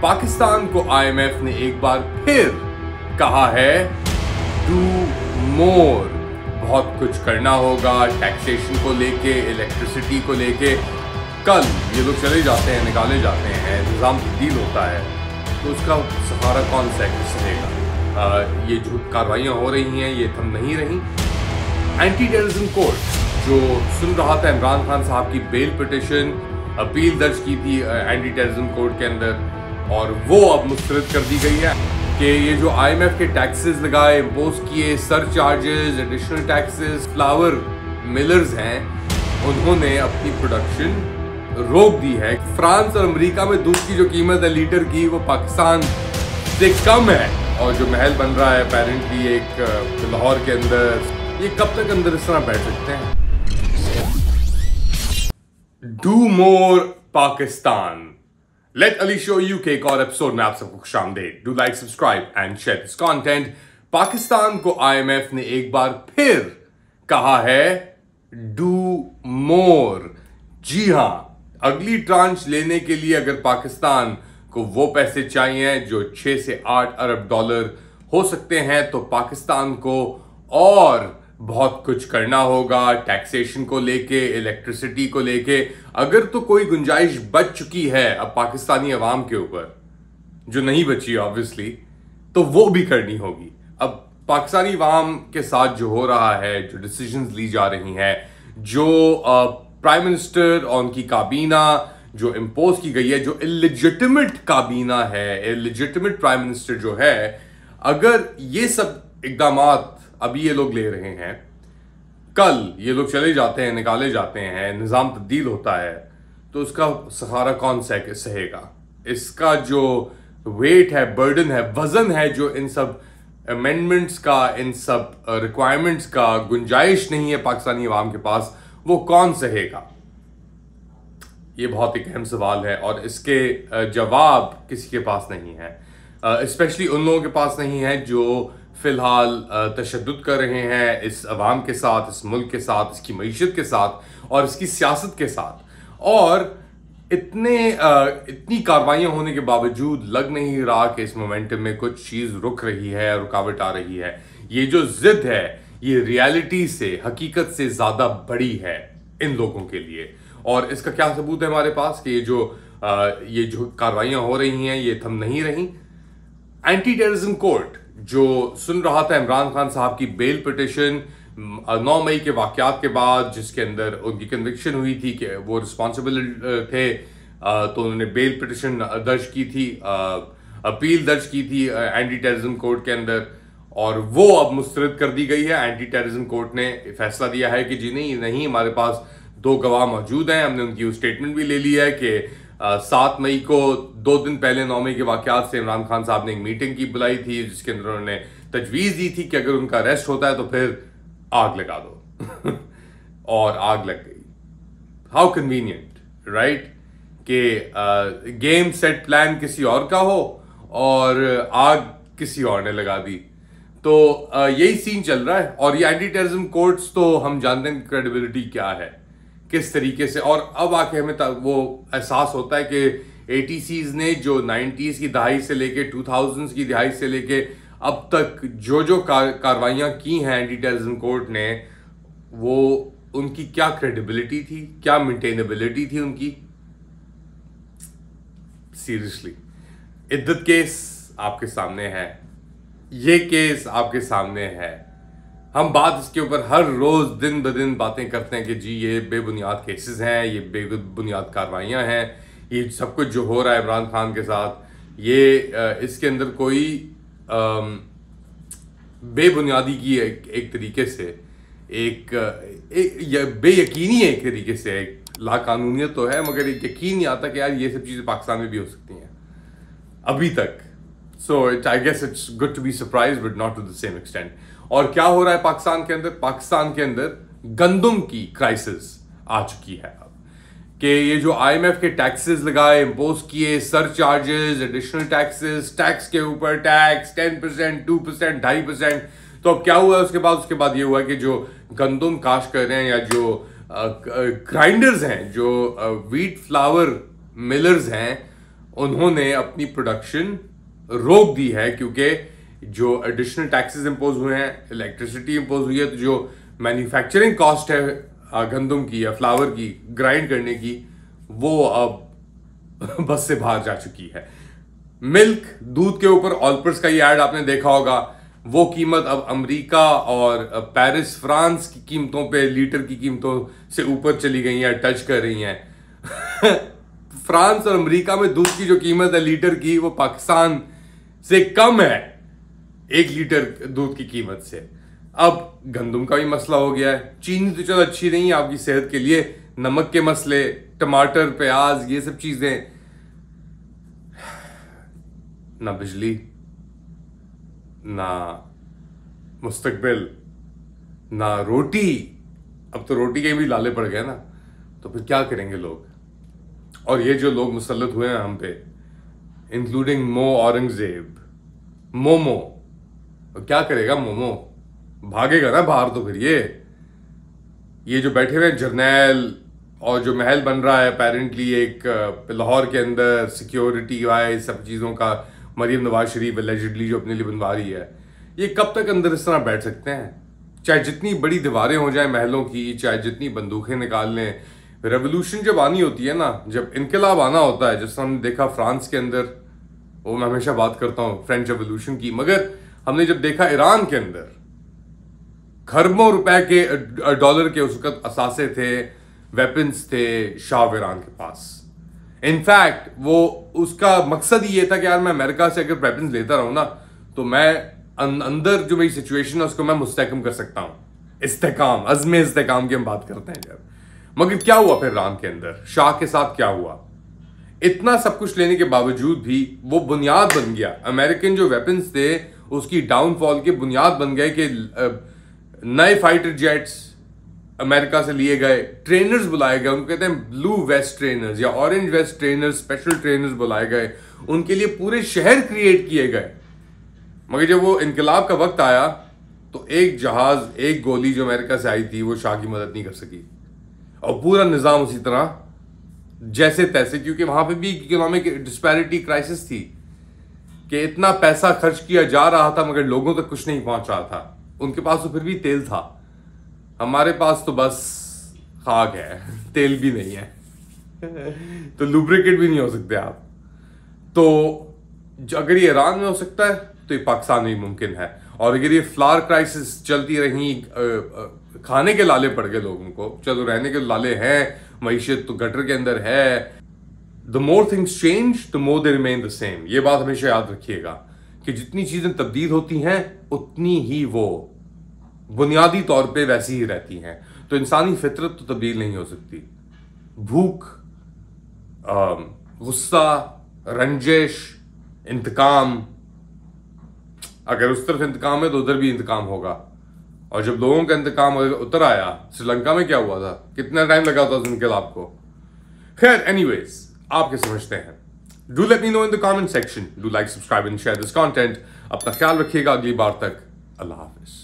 पाकिस्तान को आईएमएफ ने एक बार फिर कहा है डू मोर, बहुत कुछ करना होगा टैक्सेशन को लेके, इलेक्ट्रिसिटी को लेके। कल ये लोग चले जाते हैं, निकाले जाते हैं, निज़ाम तब्दील होता है, तो उसका सहारा कौन सा लेगा? ये जो कार्रवाइयाँ हो रही हैं ये थम नहीं रही। एंटी टेररिज्म कोर्ट जो सुन रहा था इमरान खान साहब की बेल पिटिशन, अपील दर्ज की थी एंटी टेररिज्म कोर्ट के अंदर, और वो अब मुस्तरद कर दी गई है कि ये जो आईएमएफ के टैक्सेस लगाए, इम्पोज किए, sir charges, additional taxes, flower millers हैं, उन्होंने अपनी प्रोडक्शन रोक दी है। फ्रांस और अमेरिका में दूध की जो कीमत है लीटर की, वो पाकिस्तान से कम है। और जो महल बन रहा है अपेरेंटली एक लाहौर के अंदर, ये कब तक अंदर इस तरह बैठ सकते हैं? Do more Pakistan. Let Ali show you के एक और एपिसोड में आप सबको खुशामदीद। Do like, subscribe and share this content. Pakistan को आईएमएफ ने एक बार फिर कहा है डू मोर। जी हां, अगली ट्रांच लेने के लिए अगर पाकिस्तान को वो पैसे चाहिए जो 6 से 8 अरब डॉलर हो सकते हैं, तो पाकिस्तान को और बहुत कुछ करना होगा टैक्सेशन को लेके, इलेक्ट्रिसिटी को लेके। अगर तो कोई गुंजाइश बच चुकी है अब पाकिस्तानी अवाम के ऊपर, जो नहीं बची ऑब्वियसली, तो वो भी करनी होगी। अब पाकिस्तानी अवाम के साथ जो हो रहा है, जो डिसीजंस ली जा रही हैं, जो प्राइम मिनिस्टर और उनकी काबीना जो इम्पोज की गई है, जो इलिजिटिमेट काबीना है, इलिजिटिमेट प्राइम मिनिस्टर जो है, अगर ये सब इकदामात अभी ये लोग ले रहे हैं, कल ये लोग चले जाते हैं, निकाले जाते हैं, निज़ाम तब्दील होता है, तो उसका सहारा कौन सहेगा? इसका जो वेट है, बर्डन है, वजन है, जो इन सब अमेंडमेंट्स का, इन सब रिक्वायरमेंट्स का गुंजाइश नहीं है पाकिस्तानी अवाम के पास, वो कौन सहेगा? ये बहुत एक अहम सवाल है और इसके जवाब किसी के पास नहीं है। स्पेशली उन लोगों के पास नहीं है जो फिलहाल तशद्दुद कर रहे हैं इस अवाम के साथ, इस मुल्क के साथ, इसकी मईशत के साथ और इसकी सियासत के साथ। और इतनी कार्रवाइयाँ होने के बावजूद लग नहीं रहा कि इस मोमेंटम में कुछ चीज़ रुक रही है, रुकावट आ रही है। ये जो जिद है, ये रियलिटी से, हकीकत से ज़्यादा बड़ी है इन लोगों के लिए। और इसका क्या सबूत है हमारे पास कि ये जो कार्रवाइयाँ हो रही हैं ये थम नहीं रही। एंटी टेररिज्म कोर्ट जो सुन रहा था इमरान खान साहब की बेल पिटिशन 9 मई के वाकयात के बाद, जिसके अंदर उनकी कन्विक्शन हुई थी कि वो रिस्पॉन्सिबल थे, तो उन्होंने बेल पिटिशन दर्ज की थी, अपील दर्ज की थी एंटी टेररिज्म कोर्ट के अंदर, और वो अब मुस्तरद कर दी गई है। एंटी टेररिज्म कोर्ट ने फैसला दिया है कि जी नहीं, हमारे पास 2 गवाह मौजूद हैं। हमने उनकी स्टेटमेंट भी ले ली है कि 7 मई को, 2 दिन पहले 9 मई के वाकयात से इमरान खान साहब ने एक मीटिंग की बुलाई थी, जिसके अंदर उन्होंने तजवीज़ दी थी कि अगर उनका अरेस्ट होता है तो फिर आग लगा दो और आग लग गई। How convenient, right? कि गेम सेट प्लान किसी और का हो और आग किसी और ने लगा दी। तो यही सीन चल रहा है। और ये एंटी टेररिज्म कोर्ट्स तो हम जानते हैं क्रेडिबिलिटी क्या है, किस तरीके से। और अब आके हमें वो एहसास होता है कि 80s ने जो 90s की दहाई से लेके 2000s की दहाई से लेके अब तक जो कार्रवाइयाँ की हैं एंटी टेररिज्म कोर्ट ने, वो उनकी क्या क्रेडिबिलिटी थी, क्या मेंटेनेबिलिटी थी उनकी। सीरियसली, इद्दत केस आपके सामने है, ये केस आपके सामने है। हम बात इसके ऊपर हर रोज दिन ब दिन बातें करते हैं कि जी ये बेबुनियाद केसेस हैं, ये बेबुनियाद कार्रवाइयाँ हैं, ये सब कुछ जो हो रहा है इमरान खान के साथ, ये इसके अंदर कोई बेबुनियादी की एक तरीके से बेयकीनी है, एक तरीके से एक लाकानूनियत तो है, मगर एक यकीन नहीं आता कि यार ये सब चीज़ें पाकिस्तान में भी हो सकती हैं अभी तक। So I guess it's good to be surprise but not to the same extent. और क्या हो रहा है पाकिस्तान के अंदर? पाकिस्तान के अंदर गंदम की क्राइसिस आ चुकी है अब, कि ये जो आईएमएफ के टैक्सेस लगाए, इम्पोज किए, sir charges, additional taxes, tax के ऊपर टैक्स 10%, 2%, 2.5%। तो अब क्या हुआ उसके बाद ये हुआ कि जो गंदम काश कर रहे हैं या जो ग्राइंडर्स हैं, जो व्हीट फ्लावर मिलर्स हैं, उन्होंने अपनी प्रोडक्शन रोक दी है, क्योंकि जो एडिशनल टैक्सेस इंपोज हुए हैं, इलेक्ट्रिसिटी इंपोज हुई है, तो जो मैन्युफैक्चरिंग कॉस्ट है गंदम की या फ्लावर की ग्राइंड करने की, वो अब बस से बाहर जा चुकी है। मिल्क, दूध के ऊपर ऑल्पर्स का ये ऐड आपने देखा होगा, वो कीमत अब अमेरिका और पेरिस फ्रांस की कीमतों पे लीटर की कीमतों से ऊपर चली गई हैं, टच कर रही हैं। फ्रांस और अमेरिका में दूध की जो कीमत है लीटर की, वो पाकिस्तान से कम है 1 लीटर दूध की कीमत से। अब गंदम का भी मसला हो गया है। चीनी तो चलो अच्छी नहीं है आपकी सेहत के लिए, नमक के मसले, टमाटर, प्याज, ये सब चीजें, ना बिजली, ना मुस्तकबिल, ना रोटी। अब तो रोटी के भी लाले पड़ गए ना, तो फिर क्या करेंगे लोग। और ये जो लोग मुसल्लत हुए हैं हम पे, इंक्लूडिंग औरंगजेब, मोमो, तो क्या करेगा मोमो, भागेगा ना बाहर। तो फिर ये जो बैठे हुए जर्नैल, और जो महल बन रहा है अपेरेंटली एक लाहौर के अंदर सिक्योरिटी वाइज सब चीज़ों का, मरीम नवाज शरीफ एलिजिडली जो अपने लिए बनवा रही है, ये कब तक अंदर इस तरह बैठ सकते हैं। चाहे जितनी बड़ी दीवारें हो जाए महलों की, चाहे जितनी बंदूकें निकाल लें, रेवोल्यूशन जब आनी होती है ना, जब इनकलाब आना होता है, जैसे हमने देखा फ्रांस के अंदर, वो मैं हमेशा बात करता हूँ फ्रेंच रेवोल्यूशन की, मगर हमने जब देखा ईरान के अंदर खरबों रुपए के डॉलर के उस वक्त असासे थे, वेपन्स थे शाह ईरान के पास। इनफैक्ट वो उसका मकसद ही ये था कि यार मैं अमेरिका से अगर वेपन्स लेता रहूं ना, तो मैं अंदर जो मेरी सिचुएशन है उसको मैं मुस्तहकम कर सकता हूं। इस्तेकाम, अज़्म इस्तेकाम की हम बात करते हैं जब। मगर क्या हुआ फिर ईरान के अंदर, शाह के साथ क्या हुआ। इतना सब कुछ लेने के बावजूद भी वो बुनियाद बन गया, अमेरिकन जो वेपन्स थे उसकी डाउनफॉल की बुनियाद बन गए कि नए फाइटर जेट्स अमेरिका से लिए गए, ट्रेनर्स बुलाए गए, उनको कहते हैं ब्लू वेस्ट ट्रेनर्स या orange vest trainers, special trainers बुलाए गए, उनके लिए पूरे शहर क्रिएट किए गए। मगर जब वो इनकलाब का वक्त आया तो एक जहाज, एक गोली जो अमेरिका से आई थी वो शाह की मदद नहीं कर सकी, और पूरा निजाम उसी तरह जैसे तैसे, क्योंकि वहां पे भी इकोनॉमिक डिस्पैरिटी क्राइसिस थी कि इतना पैसा खर्च किया जा रहा था मगर लोगों तक कुछ नहीं पहुंच रहा था। उनके पास तो फिर भी तेल था, हमारे पास तो बस खाक है, तेल भी नहीं है। तो लुब्रिकेट भी नहीं हो सकते आप। तो अगर ये ईरान में हो सकता है तो ये पाकिस्तान में भी मुमकिन है। और अगर ये फ्लावर क्राइसिस चलती रही, खाने के लाले पड़ गए लोगों को, चलो रहने के लाले हैं, मईशत तो गटर के अंदर है, the more things change the more they remain the same. ये बात हमेशा याद रखिएगा कि जितनी चीजें तब्दील होती हैं उतनी ही वो बुनियादी तौर पे वैसी ही रहती हैं। तो इंसानी फितरत तो तब्दील नहीं हो सकती। भूख, गुस्सा, रंजिश, इंतकाम, अगर उस तरफ इंतकाम है तो उधर भी इंतकाम होगा। और जब लोगों का इंतकाम उतर आया, श्रीलंका में क्या हुआ था, कितना टाइम लगा था उस इनकलाब को। खैर एनीवेज, आप क्या समझते हैं? Do let me know in the comment section. Do like, subscribe and share this content. अपना ख्याल रखिएगा, अगली बार तक अल्लाह हाफिज।